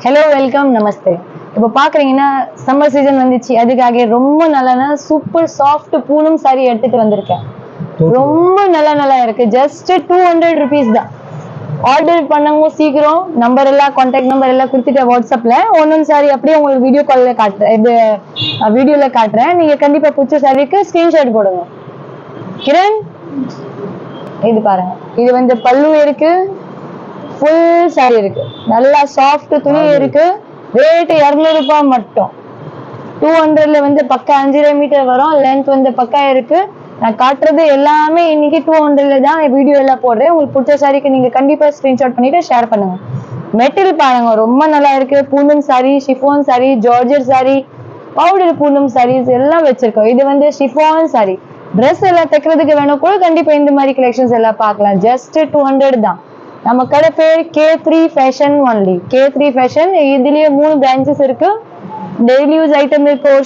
Hello welcome நமஸ்தே. இப்போ பாக்குறீங்கன்னா summer season வந்துச்சு, அதுக்காக ரொம்ப நல்லா சூப்பர் சாஃப்ட் பூனம் சாரி எடுத்துட்டு வந்திருக்கேன். ரொம்ப நல்லா இருக்கு. ஜஸ்ட் 200 rupees தான். ஆர்டர் பண்ணவங்க சீக்கிரம் நம்பர் எல்லாம் கான்டாக்ட் நம்பர் எல்லாம் கொடுத்துட்டு வாட்ஸ்அப்ல ஒன்னொன்னு சாரி அப்படியே உங்களுக்கு வீடியோ கால்ல காட்டுறேன், இது வீடியோல காட்டுறேன். நீங்க கண்டிப்பா பிடிச்ச சாரிக்கு ஸ்கிரீன்ஷாட் போடுங்க. கிரண், இது பாருங்க, இது வந்து பல்லு இருக்கு, ஃபுல் சாரி இருக்கு, நல்லா சாஃப்ட் துணி இருக்கு. ரேட் 200 ரூபாய் மட்டும். 200ல வந்து பக்கா 5 மீட்டர் வரும். லென்த் வந்து பக்கா இருக்கு. நான் காட்டுறது எல்லாமே இன்னைக்கு 200ல தான் வீடியோ எல்லாம் போடுறேன். உங்களுக்கு பிடிச்ச சாரிக்கு நீங்க கண்டிப்பா ஸ்கிரீன்ஷாட் பண்ணிட்டு ஷேர் பண்ணுங்க. மெட்டீரியல் பாருங்க, ரொம்ப நல்லா இருக்கு. Poonam sari, chiffon sari, georgette sari, powder Poonam saris எல்லாம் வச்சிருக்கோம். இது வந்து ஷிஃபான் சாரி. ட்ரெஸ் எல்லாம் தைக்கிறதுக்கு வேணும் கூட கண்டிப்பா இந்த மாதிரி கலெக்ஷன்ஸ் எல்லாம் பார்க்கலாம். ஜஸ்ட் 200 தான். நம்ம கடை பேர் K3 fashion only. K3 fashion. இதுலயே 3 பிரான்ச்சஸ் இருக்கு. டெய்லி யூஸ் ஐட்டம் இருக்கு ஒரு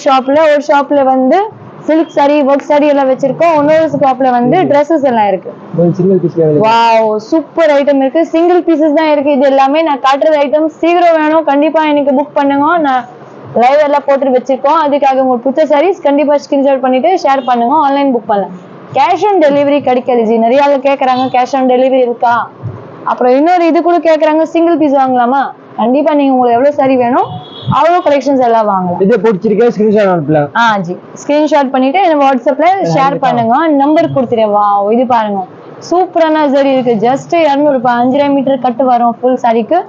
ஷாப்ல வந்து சில்க் சாரி, ஒர்க் சாரி எல்லாம் வச்சிருக்கோம். இன்னொரு ஷாப்ல வந்து ட்ரெஸ்ஸஸ் எல்லாம் இருக்கு. வாவ், சூப்பர் ஐட்டம் இருக்கு. சிங்கிள் பீசஸ் தான் இருக்கு. இது எல்லாமே நான் காட்டுறது ஐட்டம். சீக்கிரம் வேணும் கண்டிப்பா எனக்கு புக் பண்ணுங்க. நான் லைவ் எல்லாம் போட்டு வச்சிருக்கோம். அதுக்காக உங்களுக்கு பிடிச்ச சாரீஸ் கண்டிப்பா ஸ்கிரீன்ஷாட் பண்ணிட்டு ஷேர் பண்ணுங்க. ஆன்லைன் புக் பண்ணலாம். கேஷ் ஆன் டெலிவரி கிடைக்காது ஜி. நிறைய ஆள் கேட்கறாங்க கேஷ் ஆன் டெலிவரி இருக்கா. அப்புறம் இன்னொரு இது கூட கேக்குறாங்க, சிங்கிள் பீஸ் வாங்கலாமா? கண்டிப்பா நீங்க உங்களுக்கு எவ்வளவு சாரி வேணும் அவ்வளவு கலெக்ஷன்ஸ் எல்லாம் வாங்கலாம். இது பிடிச்சிருக்கேன் ஸ்கிரீன்ஷாட் அனுப்பலாம். ஜி, ஸ்கிரீன்ஷாட் பண்ணிட்டு எனக்கு வாட்ஸ்அப்ல ஷேர் பண்ணுங்க. நம்பர் கொடுத்துறேன். வாவ், இது பாருங்க, சூப்பரான சாரி இருக்கு. ஜஸ்ட் 200 ரூபாய். 5 மீட்டர் கட்டு வரும் ஃபுல் சாரிக்கு.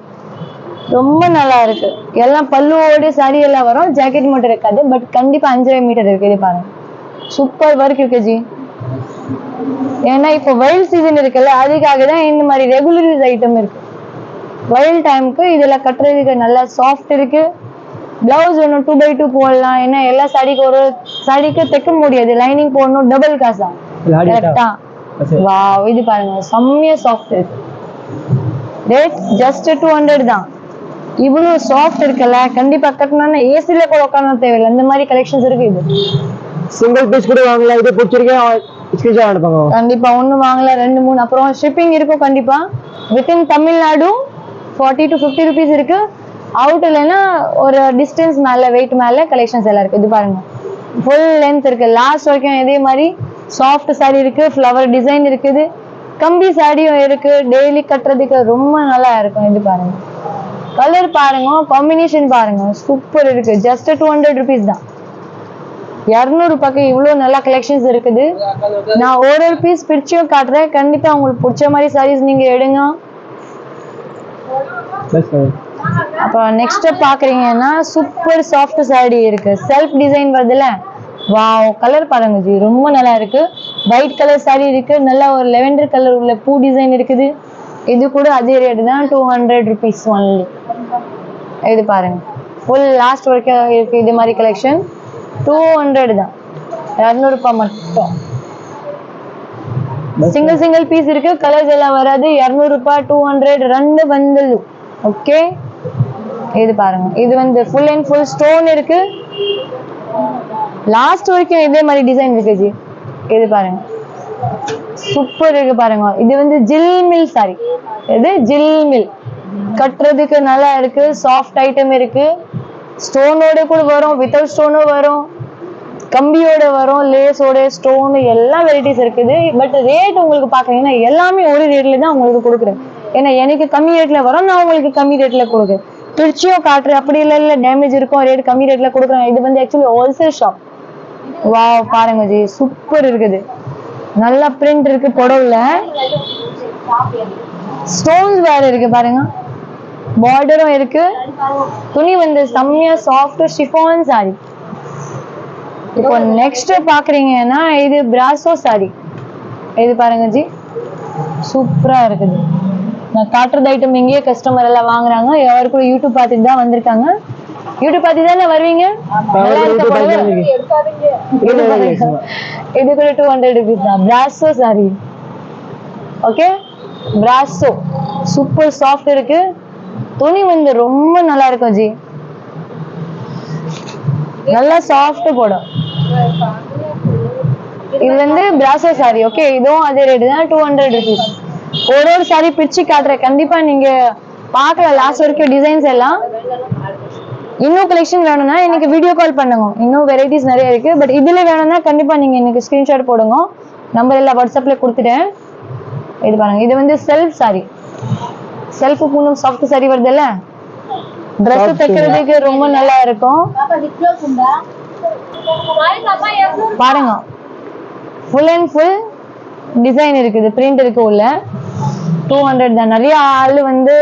ரொம்ப நல்லா இருக்கு. எல்லாம் பல்லுவோட சாரி எல்லாம் வரும். ஜாக்கெட் மட்டும் இருக்காது. பட் கண்டிப்பா 5 மீட்டர் இருக்கு. இது பாருங்க, சூப்பர் ஒர்க் இருக்கு ஜி. ஏன்னா இப்போ வெயில் சீசன் இருக்குல்ல, அதுக்காக தான் இந்த மாதிரி ரெகுலர் யூஸ் ஐட்டம் இருக்கு. வெயில் டைமுக்கு இதெல்லாம் கட்டுறதுக்கு நல்லா சாஃப்ட் இருக்கு. பிளவுஸ் வேணும் 2x2 போடலாம். ஏன்னா எல்லா சாரிக்கு ஒரு சாரிக்கு தைக்க முடியாது, லைனிங் போடணும், டபுள் காசா. கரெக்டா? வாவ், இது பாருங்க, செம்மையா சாஃப்ட் இருக்கு. ரேட் ஜஸ்ட் 200 தான். இவ்வளவு சாஃப்ட் இருக்குல்ல, கண்டிப்பா கட்டணும்னா ஏசில கூட உட்கார தேவையில்லை. இந்த மாதிரி கலெக்ஷன்ஸ் இருக்கு. இது சிங்கிள் பீஸ் கூட வாங்கலாம். இது பிடிச்சிருக்கேன் ஸ்கிரீன்ஷாட் அனுப்புங்க. கண்டிப்பா ஒன்னு வாங்கலாம், 2 3. அப்புறம் ஷிப்பிங் இருக்கும் கண்டிப்பா. வித்தின் தமிழ்நாடு 40 to 50 rupees இருக்கு. அவுட் இல்லைன்னா ஒரு டிஸ்டன்ஸ் மேல வெயிட் மேல கலெக்ஷன்ஸ் எல்லாம் இருக்கு. இது பாருங்க, ஃபுல் லென்த் இருக்கு. லாஸ்ட் வரைக்கும் இதே மாதிரி சாஃப்ட் சாரி இருக்கு. ஃப்ளவர் டிசைன் இருக்குது. கம்பி சாரியும் இருக்கு. டெய்லி கட்டுறதுக்கு ரொம்ப நல்லா இருக்கும். இது பாருங்க, கலர் பாருங்க, காம்பினேஷன் பாருங்க, சூப்பர் இருக்கு. ஜஸ்ட் 200 rupees தான். 200 ரூபாய்க்கு இவ்வளவு நல்ல கலெக்ஷன்ஸ் இருக்குது. நான் ஒரு பீஸ் பிரிச்சும் காட்டுறேன். கண்டிப்பா உங்களுக்கு பிடிச்ச மாதிரி சாரீஸ் நீங்க எடுங்க. அப்புறம் நெக்ஸ்ட் பாக்குறீங்கன்னா சூப்பர் சாஃப்ட் சாரி இருக்கு. செல்ஃப் டிசைன் வருதுல, வாவ், கலர் பாருங்க ஜி, ரொம்ப நல்லா இருக்கு. ஒயிட் கலர் சாரி இருக்கு. நல்ல ஒரு லெவெண்டர் கலர் உள்ள பூ டிசைன் இருக்குது. இது கூட அதே ரேட் தான், 200 rupees ஒன்லி. இது பாருங்க, ஃபுல் லாஸ்ட் வரைக்கும் இருக்கு. இது மாதிரி கலெக்ஷன் 200 தான். 200 ரூபாய் மட்டும். சிங்கிள் பீஸ் இருக்கு. கலர்ஸ் எல்லாம் வராது. 200 ரூபாய், 200 ரெண்டு பண்டல். ஓகே, இது பாருங்க, இது வந்து ஃபுல் அண்ட் ஃபுல் ஸ்டோன் இருக்கு. லாஸ்ட் வரைக்கும் இதே மாதிரி டிசைன் இருக்கு ஜி. இது பாருங்க, சூப்பர் இருக்கு பாருங்க. இது வந்து ஜில் மில் சாரி. இது ஜில் மில் கட்டுறதுக்கு நல்லா இருக்கு. சாஃப்ட் ஐட்டம் இருக்கு. ஸ்டோனோட கூட வரும், வித்தவுட் ஸ்டோனும் வரும், கம்பியோட வரும், லேஸோட, ஸ்டோன் எல்லா வெரைட்டிஸ் இருக்குது. பட் ரேட் உங்களுக்கு பாக்குறீங்கன்னா எல்லாமே ஒரு ரேட்ல தான் உங்களுக்கு கொடுக்குறேன். ஏன்னா எனக்கு கம்மி ரேட்ல வரும், நான் உங்களுக்கு கம்மி ரேட்ல கொடுக்குறேன். திருச்சியும் காட்டுறேன், அப்படி இல்ல டேமேஜ் இருக்கும், ரேட் கம்மி ரேட்ல கொடுக்குறேன். இது வந்து ஆக்சுவலி ஹோல்சேல் ஷாப். வாவ், பாருங்க ஜி, சூப்பர் இருக்குது. நல்ல பிரிண்ட் இருக்கு. புடவுல ஸ்டோன்ஸ் வேற இருக்கு பாருங்க. பார்டரும் இருக்கு. துணி வந்து செம்மையா சாஃப்ட் ஷிஃபான் சாரி. இப்போ நெக்ஸ்ட் பாக்குறீங்கன்னா இது பிராசோ சாரி. இது பாருங்க ஜி, சூப்பரா இருக்குது. நான் காட்டுறது ஐட்டம் இங்கேயே கஸ்டமர் எல்லாம் வாங்குறாங்க. யாரும் கூட யூடியூப் பார்த்துட்டு தான் வந்திருக்காங்க. யூடியூப் பார்த்து தானே வருவீங்க. நல்லா இருக்க போல. இது கூட 200 rupees தான். Brasso sorry. Okay, brasso super soft இருக்கு. துணி வந்து ரொம்ப நல்லா இருக்கும் ஜி. நல்லா சாஃப்ட் போடும். இது வந்து பிராசோ சாரி. ஓகே, இதுவும் அதே ரேட் தான், 200 rupees. ஒரு சாரி பிரிச்சு காட்டுறேன். கண்டிப்பா நீங்க பார்க்கலாம் லாஸ்ட் வரைக்கும் டிசைன்ஸ் எல்லாம். இன்னும் கலெக்ஷன் வேணும்னா எனக்கு வீடியோ கால் பண்ணுங்க. இன்னும் வெரைட்டிஸ் நிறைய இருக்கு. பட் இதுல வேணும்னா கண்டிப்பா நீங்க எனக்கு ஸ்கிரீன்ஷாட் போடுங்க. நம்பர் எல்லாம் வாட்ஸ்அப்ல கொடுத்துட்டேன். இது பாருங்க, இது வந்து self sorry, self Poonam soft sorry வருதுல்ல, ட்ரெஸ் தைக்கிறதுக்கு ரொம்ப நல்லா இருக்கும். பாருங்க, ஃபுல் அண்ட் ஃபுல் டிசைன் இருக்குது, பிரிண்ட் இருக்கு உள்ள. 200 தான். நிறைய ஆளு வந்து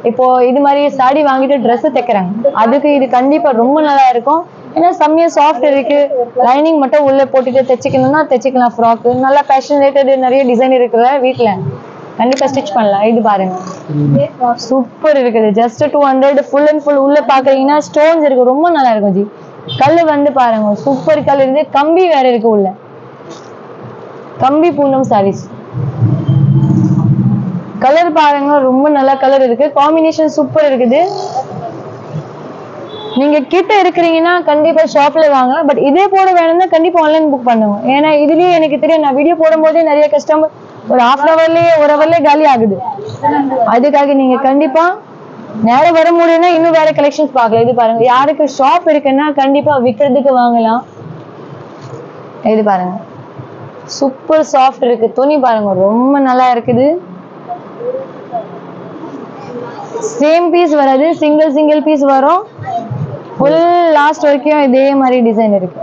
இப்போ இது மாதிரி சாடி வாங்கிட்டு ட்ரெஸ் தைக்கிறாங்க. அதுக்கு இது கண்டிப்பா ரொம்ப நல்லா இருக்கும். ஏன்னா செம்மையா சாஃப்ட் இருக்கு. லைனிங் மட்டும் உள்ள போட்டுட்டு தைச்சிக்கணும்னா தைச்சிக்கலாம். ஃப்ராக் நல்லா ஃபேஷன் ரிலேட்டட் நிறைய டிசைன் இருக்குல்ல, வீட்டுல கண்டிப்பா ஸ்டிச் பண்ணலாம். இது பாருங்க, சூப்பர் இருக்குது. ஜஸ்ட் 200. ஃபுல் அண்ட் ஃபுல் உள்ள பாக்குறீங்கன்னா ஸ்டோன்ஸ் இருக்கு, ரொம்ப நல்லா இருக்கும் ஜி. கல்லு வந்து பாருங்க, சூப்பர் கலர் இருக்கு. கம்பி வேற இருக்கு உள்ள, கம்பி பூனம் சாரீஸ். கலர் பாருங்க, ரொம்ப நல்ல கலர் இருக்கு. காம்பினேஷன் சூப்பர் இருக்குது. நீங்க கிட்ட இருக்கிறீங்கன்னா கண்டிப்பா ஷாப்ல வாங்க. பட் இதே போட வேணும்னா கண்டிப்பா ஆன்லைன் புக் பண்ணுங்க. ஏன்னா இதுலயே எனக்கு தெரியும், நான் வீடியோ போடும் போதே நிறைய கஸ்டமர் ஒரு ஹாஃப் ஹவர்லயே ஒரு ஹவர்லயே காலி ஆகுது. அதுக்காக நீங்க கண்டிப்பா நேரம் வர முடியும்னா இன்னும் வேற கலெக்ஷன்ஸ் பார்க்கலாம். இது பாருங்க, யாருக்கு ஷாப் இருக்குன்னா கண்டிப்பா விற்கிறதுக்கு வாங்கலாம். இது பாருங்க, சூப்பர் சாஃப்ட் இருக்கு. துணி பாருங்க, ரொம்ப நல்லா இருக்குது. சேம் பீஸ் வராது, சிங்கிள் பீஸ் வரும். ஃபுல் லாஸ்ட் வரைக்கும் இதே மாதிரி டிசைன் இருக்கு.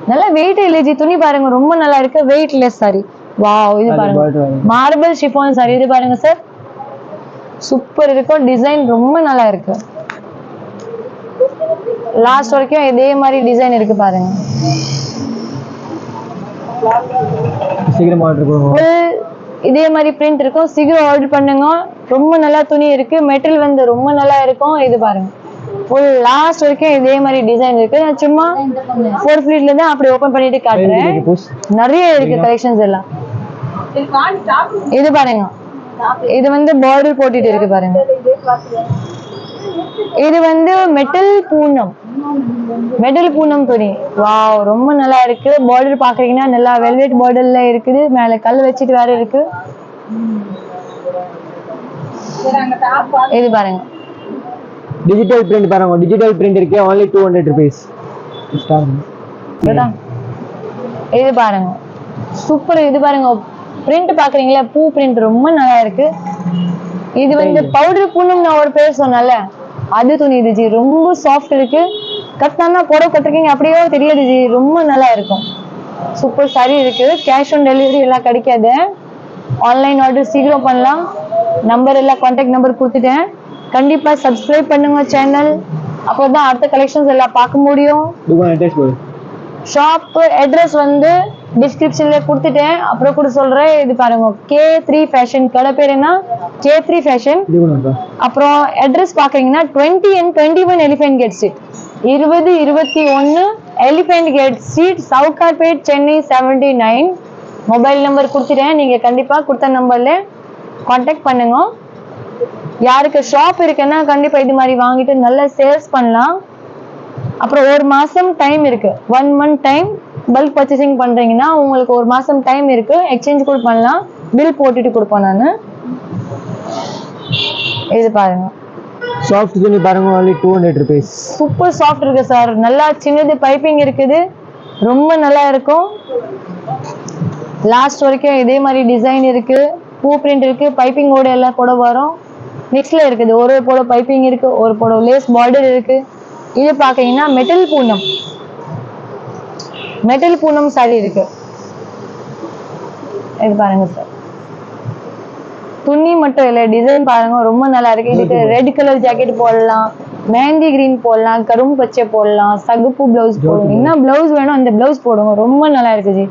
நல்லா வெயிட் இல்லை ஜி. துணி பாருங்க, ரொம்ப நல்லா இருக்கு. Weightless sorry. வாவ், இது பாருங்க, மார்பிள் ஷிஃபான் சாரி. இது பாருங்க சார், சூப்பர் இருக்கும். டிசைன் ரொம்ப நல்லா இருக்கு. லாஸ்ட் வரைக்கும் இதே மாதிரி டிசைன் இருக்கு பாருங்க. சீக்கிரம் ஆர்டர் பண்ணுங்க. இதே மாதிரி பிரிண்ட் இருக்கும், சீக்கிரம் ஆர்டர் பண்ணுங்க. ரொம்ப நல்லா துணி இருக்கு. மெட்டீரியல் வந்து ரொம்ப நல்லா இருக்கும். இது பாருங்க, ஃபுல் லாஸ்ட் வரைக்கும் இதே மாதிரி டிசைன் இருக்கு. நான் சும்மா 4 ஃபீட்ல தான் அப்படி ஓபன் பண்ணிட்டு காட்டுறேன். நிறைய இருக்கு கலெக்ஷன்ஸ் எல்லாம். இது பாருங்க, இது வந்து பார்டர் போட்டுட்டு இருக்கு பாருங்க. இது வந்து மெட்டல் பூனம் துணி. வாவ், ரொம்ப நல்லா இருக்கு. பார்டர் பாக்குறீங்கன்னா நல்லா வெல்வெட் பார்டர்ல இருக்குது. மேல கல் வச்சிட்டு வேற இருக்கு. இது பாருங்க, டிஜிட்டல் பிரிண்ட் பாருங்க. டிஜிட்டல் பிரிண்ட் இருக்கு, only 200 rupees. இது பாருங்க, சூப்பர். இது பாருங்க, பிரிண்ட் பாக்குறீங்களா, பூ பிரிண்ட் ரொம்ப நல்லா இருக்கு. இது வந்து பவுடர் பூனம், நான் ஒரு பேர் சொன்னல, அது துணி. இது ஜி ரொம்ப சாஃப்ட் இருக்கு. கட்டினா புடவை கட்டிருக்கீங்க அப்படியே தெரியாது ஜி, ரொம்ப நல்லா இருக்கும். சூப்பர் சாரி இருக்கு. கேஷ் ஆன் டெலிவரி எல்லாம் கிடைக்காது. ஆன்லைன் ஆர்டர் சீக்கிரம் பண்ணலாம். நம்பர் எல்லாம் கான்டாக்ட் நம்பர் கொடுத்துட்டேன். கண்டிப்பா சப்ஸ்கிரைப் பண்ணுங்க சேனல், அப்போதான் அடுத்த கலெக்ஷன்ஸ் எல்லாம் பார்க்க முடியும். ஷாப் அட்ரஸ் வந்து டிஸ்கிரிப்ஷன்ல கொடுத்துட்டேன், அப்புறம் கூட சொல்றேன். இது பாருங்க, K3 ஃபேஷன், கடை பேர் என்ன, K3 ஃபேஷன். அப்புறம் அட்ரஸ் பாக்குறீங்கன்னா 20 and 21 elephant gate street, 20, 21 elephant gate street, Sowcarpet, Chennai 79. Mobile number கொடுத்துட்டேன். நீங்க கண்டிப்பா கொடுத்த நம்பர்ல கான்டாக்ட் பண்ணுங்க. யாருக்கு ஷாப் இருக்குன்னா கண்டிப்பா இது மாதிரி வாங்கிட்டு நல்ல சேல்ஸ் பண்ணலாம். அப்புறம் ஒரு மாசம் டைம் இருக்கு, 1 month டைம். பல்க் பர்ச்சேசிங் பண்றீங்கன்னா உங்களுக்கு ஒரு மாசம் டைம் இருக்கு. எக்ஸ்சேஞ்ச் கூட பண்ணலாம். பில் போட்டுட்டு கொடுப்பேன் நானு. இது பாருங்க, சாஃப்ட் துணி பாருங்க, only 200 rupees. சூப்பர் சாஃப்ட் இருக்கு சார். நல்லா சின்னது பைப்பிங் இருக்குது, ரொம்ப நல்லா இருக்கும். லாஸ்ட் வரைக்கும் இதே மாதிரி டிசைன் இருக்கு, பூ பிரிண்ட் இருக்கு, பைப்பிங் ஓட எல்லாம் கூட வரும். மிக்ஸ்ல இருக்குது, ஒரு போட பைப்பிங் இருக்கு, ஒரு போட லேஸ் பார்டர் இருக்கு. இது பாத்தீங்கன்னா மெட்டல் பூனம் சாரி இருக்கு. இது பாருங்க சார், துணி மட்டும் இல்ல, டிசைன் பாருங்க, ரொம்ப நல்லா இருக்கு. இதுக்கு ரெட் கலர் ஜாக்கெட் போடலாம், மெஹந்தி கிரீன் போடலாம், கரும்பு பச்சை போடலாம், சகுப்பு பிளவுஸ் போடுங்க. என்ன பிளவுஸ் வேணும் அந்த பிளவுஸ் போடுங்க, ரொம்ப நல்லா இருக்கு ஜி.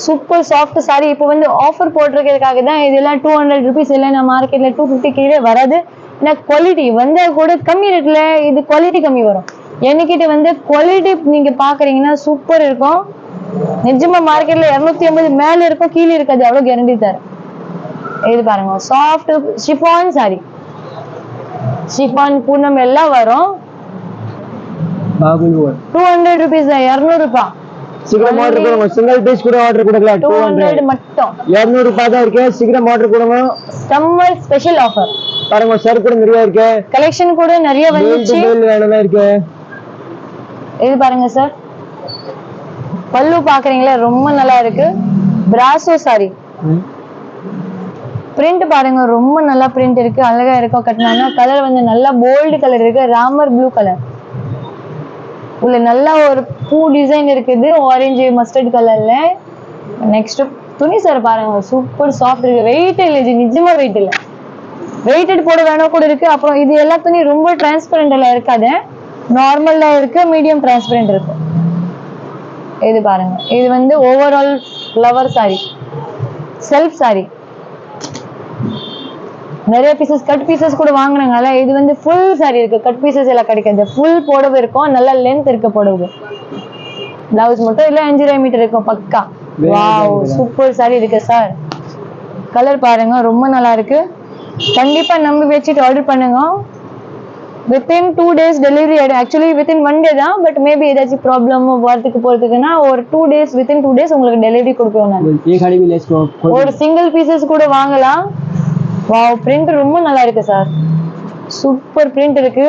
Super soft sorry. இப்போ வந்து ஆஃபர் போட்டிருக்கிறதுக்காக தான் இதெல்லாம் 200 rupees இல்லை, நான் மார்க்கெட்ல 250 கீழே வராது. ஏன்னா குவாலிட்டி வந்து கூட கம்மி ரேட்ல இது குவாலிட்டி கம்மி வரும். என்கிட்ட வந்து குவாலிட்டி நீங்க பாக்குறீங்கன்னா சூப்பர் இருக்கும். நிஜமா மார்க்கெட்ல 250 மேல இருக்கும், கீழே இருக்காது, அவ்வளவு கேரண்டி தரேன். இது பாருங்க, soft chiffon sorry, chiffon Poonam எல்லாம் வரும். 200 rupees தான், 200 ரூபாய். சீக்கிரம் ஆர்டர் கொடுங்க. சிங்கிள் பீஸ் கூட ஆர்டர் கொடுக்கலாம். 200 மட்டும். 200 ரூபாய் தான் இருக்கு. சீக்கிரம் ஆர்டர் கொடுங்க. Summer special offer. பாருங்க சார் கூட நிறைய இருக்கு. கலெக்ஷன் கூட நிறைய வந்துச்சு. வேணும்னா இருக்கு. இது பாருங்க சார். பல்லு பாக்குறீங்களா ரொம்ப நல்லா இருக்கு. Brasso sorry. பிரிண்ட் பாருங்க ரொம்ப நல்லா பிரிண்ட் இருக்கு. அழகா இருக்கும் கட்டினா. கலர் வந்து நல்லா போல்டு கலர் இருக்கு. Ramar blue colour. உள்ள நல்லா ஒரு பூ டிசைன் இருக்குது ஆரஞ்சு மஸ்டர்ட் கலர்ல. நெக்ஸ்ட் துணி சார் பாருங்க சூப்பர் சாஃப்ட் இருக்கு. வெயிட் இல்ல, இது நிஜமா வெயிட் இல்ல. வெயிட்டட் போட வேணும் கூட இருக்கு. அப்புறம் இது எல்லா துணி ரொம்ப டிரான்ஸ்பரண்ட்ல இருக்காது. நார்மல்ல இருக்கு, மீடியம் டிரான்ஸ்பரண்ட் இருக்கு. இது பாருங்க. இது வந்து overall flower sorry, self sorry. நிறைய பீசஸ் கட் பீசஸ் கூட வாங்குறாங்கல்ல. இது வந்து ஃபுல் சாரி இருக்கு. கட் பீசஸ் எல்லாம் கிடைக்காது. ஃபுல் புடவை இருக்கும். நல்ல லென்த் இருக்கு புடவை. பிளவுஸ் மட்டும் இல்ல 5.5 மீட்டர் இருக்கும் பக்கா. வாவ் சூப்பர் சாரி இருக்கு சார். கலர் பாருங்க ரொம்ப நல்லா இருக்கு. கண்டிப்பா நம்பி வச்சுட்டு ஆர்டர் பண்ணுங்க. வித்தின் 2 days டெலிவரி ஆயிடும். ஆக்சுவலி வித்தின் 1 day தான். பட் மேபி ஏதாச்சும் ப்ராப்ளம் வரதுக்கு போறதுக்குன்னா ஒரு 2 days, வித்தின் 2 days உங்களுக்கு டெலிவரி கொடுப்போம் நான். ஒரு சிங்கிள் பீசஸ் கூட வாங்கலாம். வாவ் பிரிண்ட் ரொம்ப நல்லா இருக்கு சார். சூப்பர் பிரிண்ட் இருக்கு.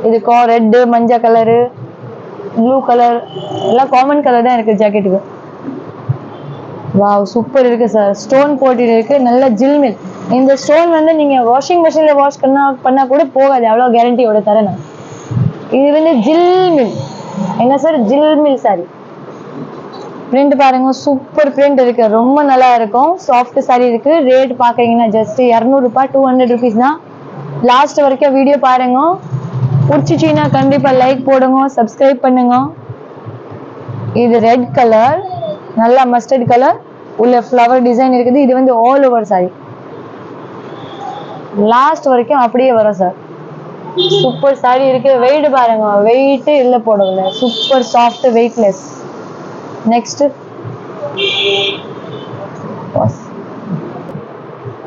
இதுக்கு ரெட், மஞ்சள் கலரு, ப்ளூ கலர் எல்லாம் காமன் கலர் தான் இருக்கு ஜாக்கெட்டுக்கு. வாவ் சூப்பர் இருக்கு சார். ஸ்டோன் போட்டு இருக்கு. நல்ல ஜில்மில். இந்த ஸ்டோன் வந்து நீங்க வாஷிங் மெஷின்ல வாஷ் பண்ணா கூட போகாது. அவ்வளோ கேரண்டியோட தரேன் நான். இது வந்து ஜில்மில். என்ன சார் ஜில்மில் சாரி. பிரிண்ட் பாருங்க சூப்பர் பிரிண்ட் இருக்கு. ரொம்ப நல்லா இருக்கும். சாஃப்ட் சாரி இருக்கு. ரேட் பாக்குறீங்கன்னா ஜஸ்ட் 200 ரூபாய், 200 rupees தான். லாஸ்ட் வரைக்கும் வீடியோ பாருங்க. பிடிச்சிச்சின்னா கண்டிப்பா லைக் போடுங்க, சப்ஸ்கிரைப் பண்ணுங்க. இது ரெட் கலர், நல்லா மஸ்டர்ட் கலர், உள்ள ஃப்ளவர் டிசைன் இருக்குது. இது வந்து ஆல் ஓவர் சாரி. லாஸ்ட் வரைக்கும் அப்படியே வரும் சார். சூப்பர் சாரி இருக்கு. வெயிட் பாருங்க. வெயிட் இல்ல போடல. Super soft weightless. Next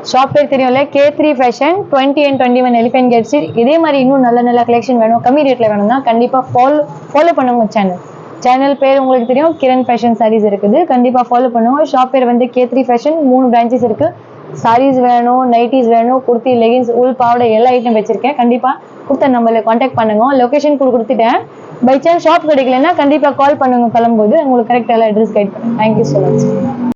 shop பேர் தெரியும்ல, K3 Fashion 20 and 21 elephant gate street. இதே மாதிரி இன்னும் நல்ல நல்ல கலெக்ஷன் வேணும், கம்மி ரேட்ல வேணும்னா கண்டிப்பா ஃபாலோ பண்ணுங்க சேனல் பேர் உங்களுக்கு தெரியும், கிரண் ஃபேஷன் சாரீஸ் இருக்குது. கண்டிப்பா ஃபாலோ பண்ணுங்க. ஷாப் பேர் வந்து K3 Fashion. 3 பிரான்ச்சஸ் இருக்கு. சாரீஸ் வேணும், நைட்டிஸ் வேணும், குர்த்தி, லெகின்ஸ், உள் பாவாடை எல்லா ஐட்டம் வச்சிருக்கேன். கண்டிப்பா கொடுத்த நம்பர்ல கான்டாக்ட் பண்ணுங்க. லொகேஷன் கொடுத்துட்டேன். பை சான்ஸ் ஷாப் கிடைக்கலன்னா கண்டிப்பா கால் பண்ணுங்க. கிளம்பும்போது உங்களுக்கு கரெக்ட் எல்லாம் அட்ரஸ் கைட் பண்ணுங்க. Thank you so much.